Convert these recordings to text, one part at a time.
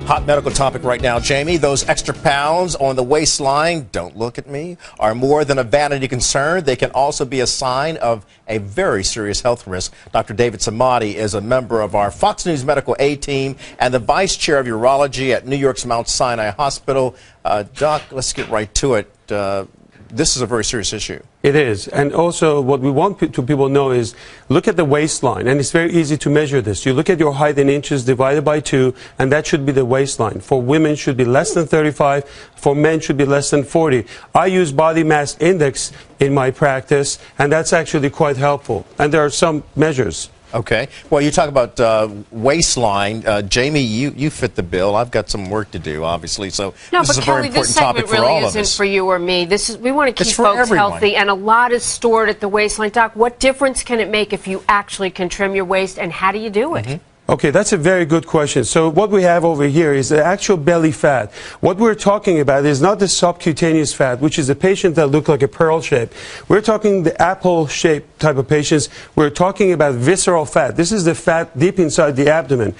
Hot medical topic right now, Jamie. Those extra pounds on the waistline, don't look at me, are more than a vanity concern. They can also be a sign of a very serious health risk. Dr. David Samadi is a member of our Fox News Medical A team and the vice chair of urology at New York's Mount Sinai Hospital. Doc, let's get right to it. This is a very serious issue. It is. And also what we want people know is look at the waistline. And it's very easy to measure this. You look at your height in inches divided by 2, and that should be the waistline. For women, it should be less than 35. For men, it should be less than 40. I use body mass index in my practice, and that's actually quite helpful. And there are some measures. Okay. Well, you talk about waistline. Jamie, you fit the bill. I've got some work to do, obviously. So no, this is a very important topic for all of us. really isn't for you or me. We want to keep folks healthy, and a lot is stored at the waistline. Doc, what difference can it make if you actually can trim your waist, and how do you do it? Okay, that's a very good question. So what we have over here is the actual belly fat. What we're talking about is not the subcutaneous fat, which is a patient that look like a pearl shape. We're talking the apple shape type of patients. We're talking about visceral fat. This is the fat deep inside the abdomen.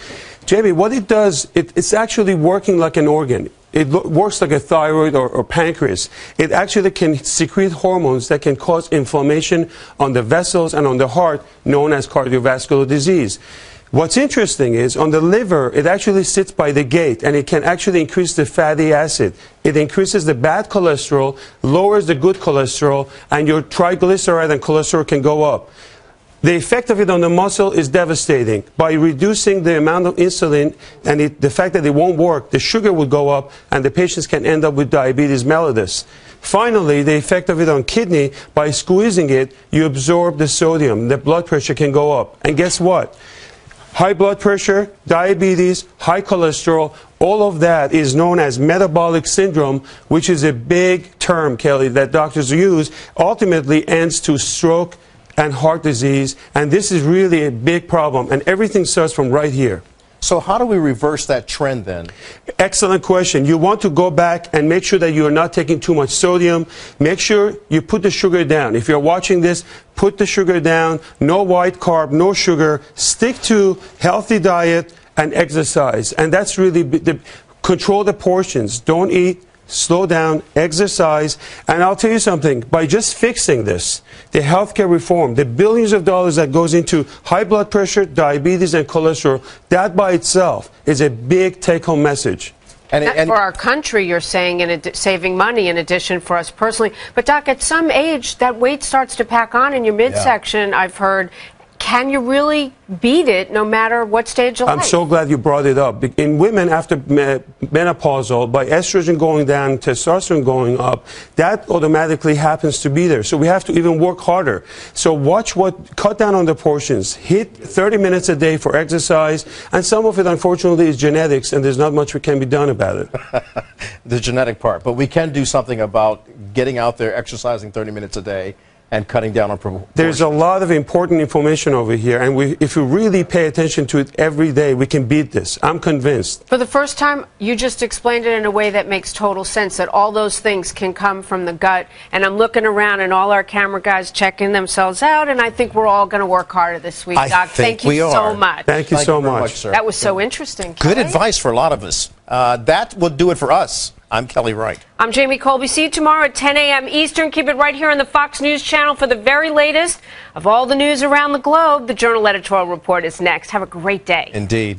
Jamie, what it does, it's actually working like an organ. It works like a thyroid or pancreas. It actually can secrete hormones that can cause inflammation on the vessels and on the heart, known as cardiovascular disease. What's interesting is on the liver, it actually sits by the gate, and it can actually increase the fatty acid. It increases the bad cholesterol, lowers the good cholesterol, and your triglyceride and cholesterol can go up. The effect of it on the muscle is devastating. By reducing the amount of insulin and the fact that it won't work, the sugar will go up, and the patients can end up with diabetes mellitus. Finally, the effect of it on kidney, by squeezing it, you absorb the sodium. The blood pressure can go up. And guess what? High blood pressure, diabetes, high cholesterol, all of that is known as metabolic syndrome, which is a big term, Kelly, that doctors use, ultimately ends to stroke and heart disease. And this is really a big problem. And everything starts from right here. So how do we reverse that trend then? Excellent question. You want to go back and make sure that you are not taking too much sodium. Make sure you put the sugar down. If you're watching this, put the sugar down. No white carb, no sugar. Stick to healthy diet and exercise. And that's really control the portions. Don't eat. Slow down, exercise, and I'll tell you something, by just fixing this, the healthcare reform, the billions of dollars that goes into high blood pressure, diabetes, and cholesterol, that by itself is a big take-home message. And for our country, you're saying, saving money in addition for us personally. But Doc, at some age, that weight starts to pack on in your midsection, I've heard. Can you really beat it no matter what stage of life? I'm so glad you brought it up. In women after menopausal, by estrogen going down, testosterone going up, that automatically happens to be there. So we have to even work harder. So cut down on the portions. Hit 30 minutes a day for exercise. And some of it, unfortunately, is genetics, and there's not much can be done about it. The genetic part. But we can do something about getting out there, exercising 30 minutes a day, and cutting down on proportions. There's a lot of important information over here, and if we really pay attention to it every day, we can beat this. I'm convinced. For the first time, you just explained it in a way that makes total sense, that all those things can come from the gut. And I'm looking around, and all our camera guys checking themselves out, and I think we're all going to work harder this week, Doc. Thank you so much. Thank you so much. Sir. That was so interesting, Kelly. Good advice for a lot of us. That will do it for us. I'm Kelly Wright. I'm Jamie Colby. See you tomorrow at 10 a.m. Eastern. Keep it right here on the Fox News channel for the very latest of all the news around the globe. The Journal Editorial Report is next. Have a great day. Indeed.